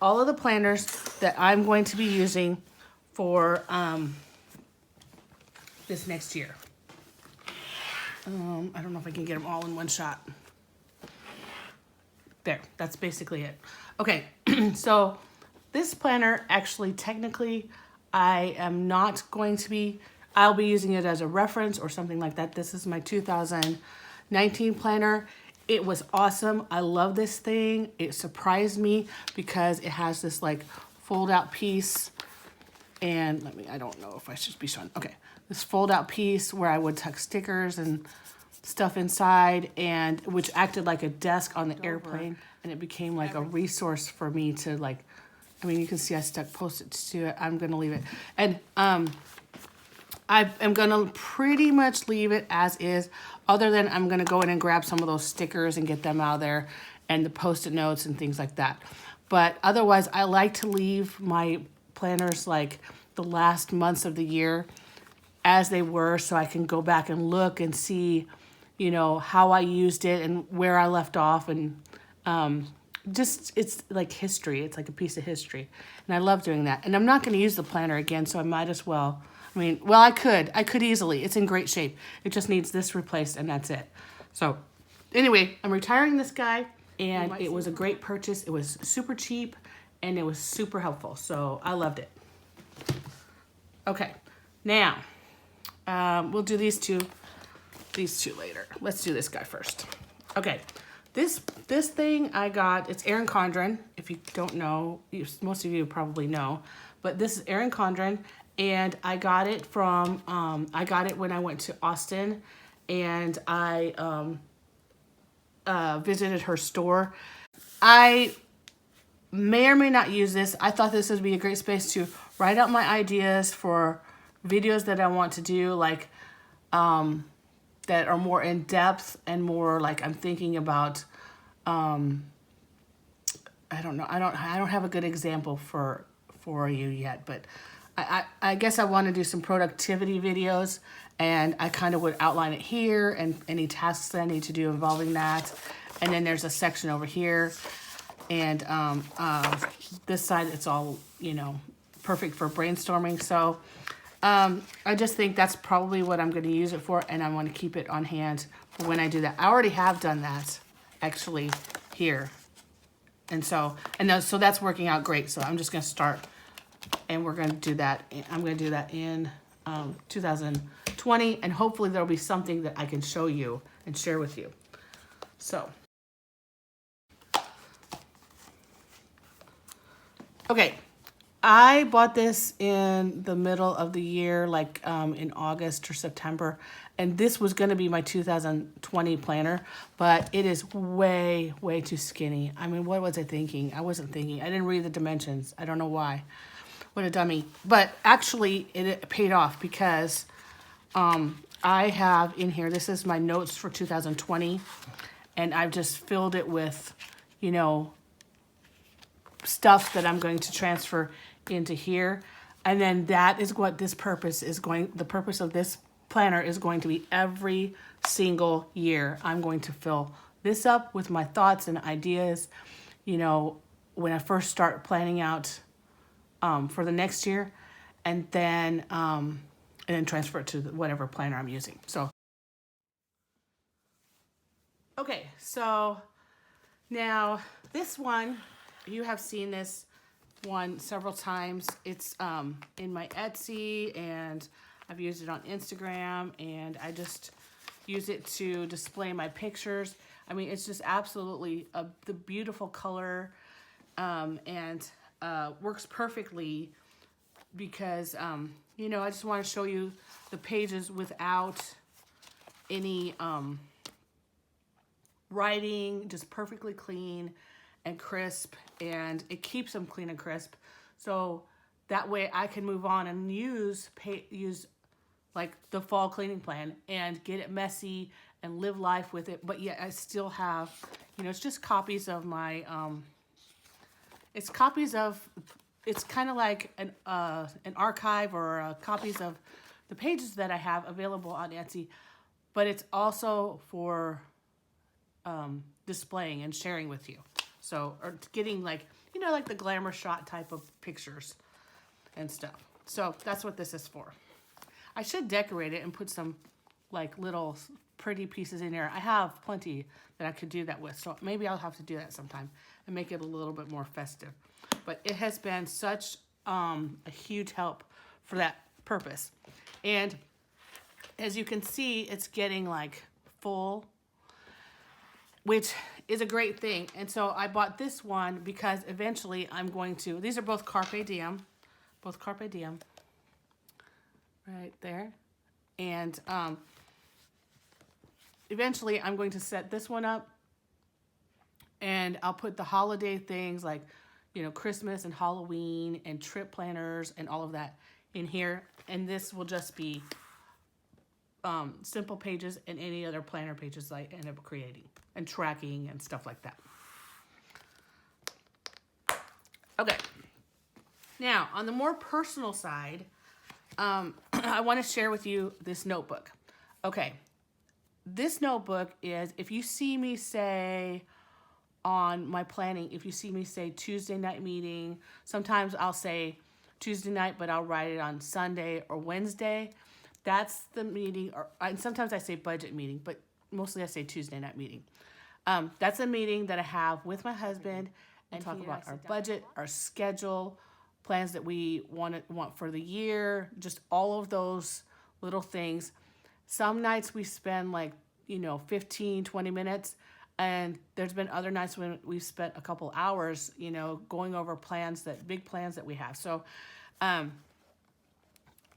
all of the planners that I'm going to be using for this next year. I don't know if I can get them all in one shot. There, that's basically it. Okay, so this planner actually technically I am not going to be, I'll be using it as a reference or something like that. This is my 2019 planner. It was awesome. I love this thing. It surprised me because it has this like fold out piece. And I don't know if I should be showing. Okay, this fold out piece where I would tuck stickers and stuff inside, and which acted like a desk on the airplane. And it became like a resource for me to like, I mean, you can see I stuck Post-its to it. I'm going to leave it. And I am going to pretty much leave it as is, other than I'm going to go in and grab some of those stickers and get them out of there, and the Post-it notes and things like that. But otherwise, I like to leave my planners like the last months of the year as they were, so I can go back and look and see, you know, how I used it and where I left off, and just, it's like history. It's like a piece of history. And I love doing that. And I'm not going to use the planner again, so I might as well. I mean, well, I could easily. It's in great shape. It just needs this replaced, and that's it. So anyway, I'm retiring this guy, and it was a great purchase. It was super cheap, and it was super helpful. So I loved it. Okay, now we'll do these two later. Let's do this guy first. Okay. This thing I got, it's Erin Condren. If you don't know, most of you probably know, but this is Erin Condren, and I got it from, I got it when I went to Austin, and I visited her store. I may or may not use this. I thought this would be a great space to write out my ideas for videos that I want to do, like, that are more in depth and more like I'm thinking about, I don't know. I don't have a good example for you yet, but I guess I want to do some productivity videos, and I kind of would outline it here and any tasks that I need to do involving that. And then there's a section over here, and this side, it's all, you know, perfect for brainstorming. So I just think that's probably what I'm going to use it for, and I want to keep it on hand for when I do that. I already have done that, actually, here. And so that's working out great. So I'm just going to start, and we're going to do that. I'm going to do that in 2020, and hopefully there'll be something that I can show you and share with you. So, okay. I bought this in the middle of the year, like in August or September, and this was going to be my 2020 planner, but it is way, way too skinny. I mean, what was I thinking? I wasn't thinking. I didn't read the dimensions. I don't know why. What a dummy. But actually, it paid off because I have in here, this is my notes for 2020, and I've just filled it with, you know, stuff that I'm going to transfer into here. And then that is what this purpose is going, the purpose of this planner is going to be every single year. I'm going to fill this up with my thoughts and ideas, you know, when I first start planning out for the next year, and then transfer it to whatever planner I'm using. So, okay, so now this one, you have seen this one several times. It's in my Etsy, and I've used it on Instagram, and I just use it to display my pictures. I mean, it's just absolutely the beautiful color, and works perfectly because, you know, I just want to show you the pages without any writing, just perfectly clean and crisp, and it keeps them clean and crisp, so that way I can move on and use like the fall cleaning plan and get it messy and live life with it, but yet I still have, you know, it's just copies of my it's kind of like an archive, or copies of the pages that I have available on Etsy, but it's also for displaying and sharing with you. So, or getting like, you know, like the glamour shot type of pictures and stuff. So that's what this is for. I should decorate it and put some like little pretty pieces in there. I have plenty that I could do that with. So maybe I'll have to do that sometime and make it a little bit more festive. But it has been such a huge help for that purpose. And as you can see, it's getting like full, which is a great thing. And so I bought this one because eventually I'm going to, these are both Carpe Diem, right there. And eventually I'm going to set this one up and I'll put the holiday things like, you know, Christmas and Halloween and trip planners and all of that in here. And this will just be simple pages and any other planner pages I end up creating and tracking and stuff like that. Okay. Now, on the more personal side, I want to share with you this notebook. Okay. This notebook is, if you see me say on my planning, if you see me say Tuesday night meeting, sometimes I'll say Tuesday night, but I'll write it on Sunday or Wednesday. That's the meeting, and sometimes I say budget meeting, but mostly I say Tuesday night meeting. That's a meeting that I have with my husband and talk about our budget, our schedule, plans that we want for the year, just all of those little things. Some nights we spend like, 15, 20 minutes. And there's been other nights when we've spent a couple hours, going over big plans that we have. So,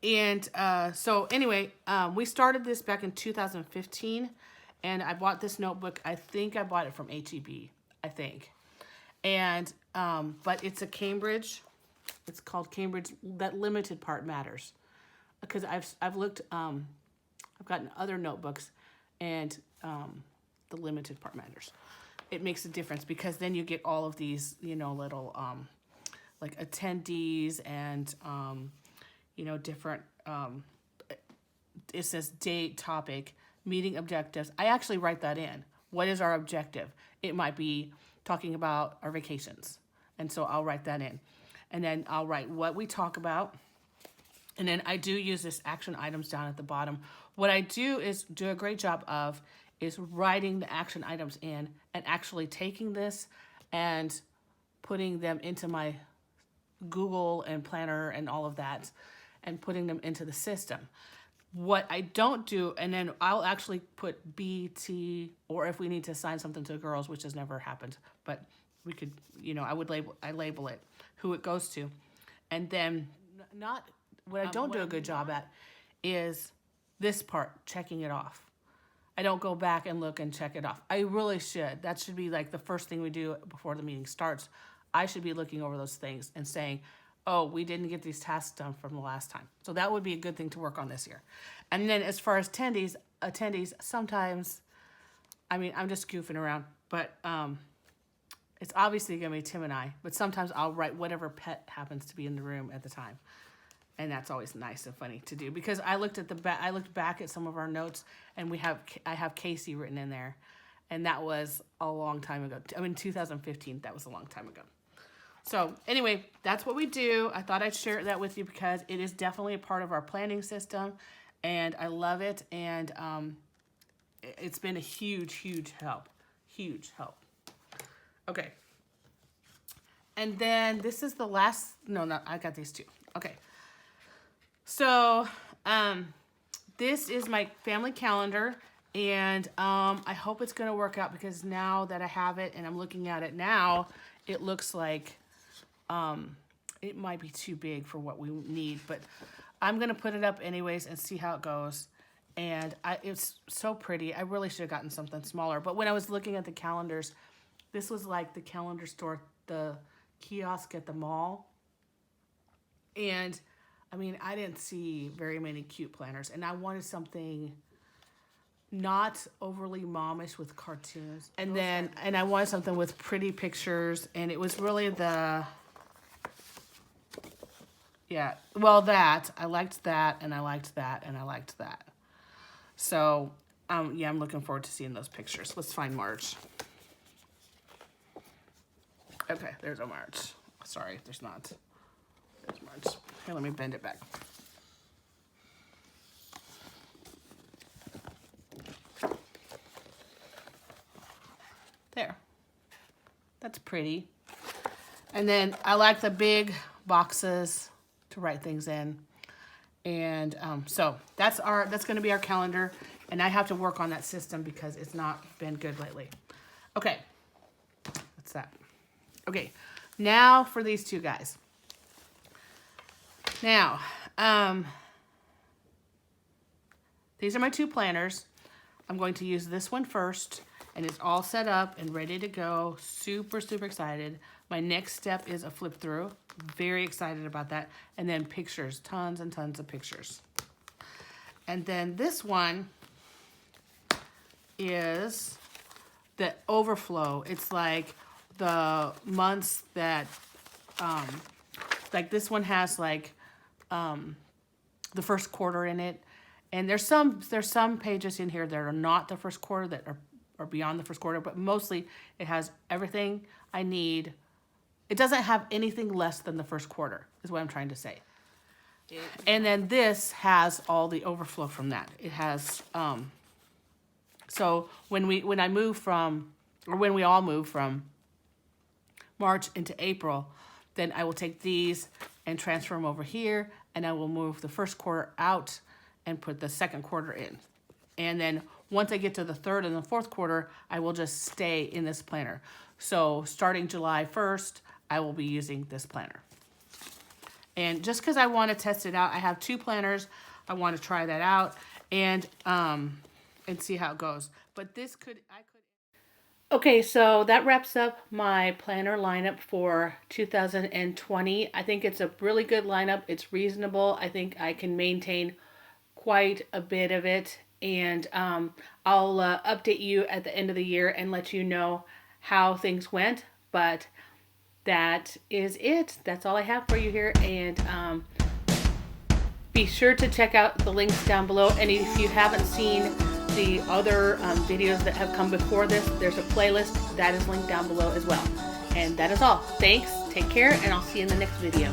so anyway, we started this back in 2015 and I bought this notebook. I think I bought it from H-E-B, I think. And, but it's a Cambridge, it's called Cambridge, that limited part matters. Because I've looked, I've gotten other notebooks and, the limited part matters. It makes a difference because then you get all of these, little, like attendees and, different, it says date, topic, meeting objectives. I actually write that in. What is our objective? It might be talking about our vacations. And so I'll write that in. And then I'll write what we talk about. And then I do use this action items down at the bottom. What I do is do a great job of is writing the action items in and actually taking this and putting them into my Google and Planner and all of that and putting them into the system. What I don't do, and then I'll actually put BT, or if we need to assign something to the girls, which has never happened, but we could, I label it, who it goes to. And then what I don't do a good job at is this part, checking it off. I don't go back and look and check it off. I really should. That should be like the first thing we do before the meeting starts. I should be looking over those things and saying, oh, we didn't get these tasks done from the last time. So that would be a good thing to work on this year. And then as far as attendees, sometimes, I'm just goofing around, but it's obviously going to be Tim and I, but sometimes I'll write whatever pet happens to be in the room at the time. And that's always nice and funny to do because I looked back at some of our notes and I have Casey written in there, and that was a long time ago. 2015. That was a long time ago. So anyway, that's what we do. I thought I'd share that with you because it is definitely a part of our planning system, and I love it. And it's been a huge help. Huge help. Okay. And then this is the last. No, I got these two. Okay. So, this is my family calendar, and I hope it's going to work out because now that I have it and I'm looking at it now, it looks like it might be too big for what we need, but I'm going to put it up anyways and see how it goes. And it's so pretty. I really should have gotten something smaller, but when I was looking at the calendars, this was like the calendar store, the kiosk at the mall, and I didn't see very many cute planners, and I wanted something not overly momish with cartoons. And I wanted something with pretty pictures, and it was really that. I liked that, and I liked that, and I liked that. So, I'm looking forward to seeing those pictures. Let's find March. Okay, there's a March. Sorry, there's not. There's March. Here, let me bend it back. There. That's pretty. And then I like the big boxes to write things in. And so that's going to be our calendar. And I have to work on that system because it's not been good lately. Okay. What's that? Okay. Now for these two guys. Now, these are my two planners. I'm going to use this one first, and it's all set up and ready to go. Super, super excited. My next step is a flip through. Very excited about that. And then pictures, tons and tons of pictures. And then this one is the overflow. It's like the months that, like this one has like the first quarter in it. And there's some pages in here that are not the first quarter, that are beyond the first quarter, but mostly it has everything I need. It doesn't have anything less than the first quarter, is what I'm trying to say. And then this has all the overflow from that. It has, so when we all move from March into April, then I will take these and transfer them over here, and I will move the first quarter out and put the second quarter in. And then once I get to the third and the fourth quarter, I will just stay in this planner. So starting July 1st, I will be using this planner. And just because I want to test it out, I have two planners. I want to try that out and see how it goes. But Okay, so that wraps up my planner lineup for 2020. I think it's a really good lineup. It's reasonable. I think I can maintain quite a bit of it. And I'll update you at the end of the year and let you know how things went. But that is it. That's all I have for you here. And be sure to check out the links down below. And if you haven't seen the other videos that have come before this, there's a playlist that is linked down below as well. And that is all. Thanks, take care, and I'll see you in the next video.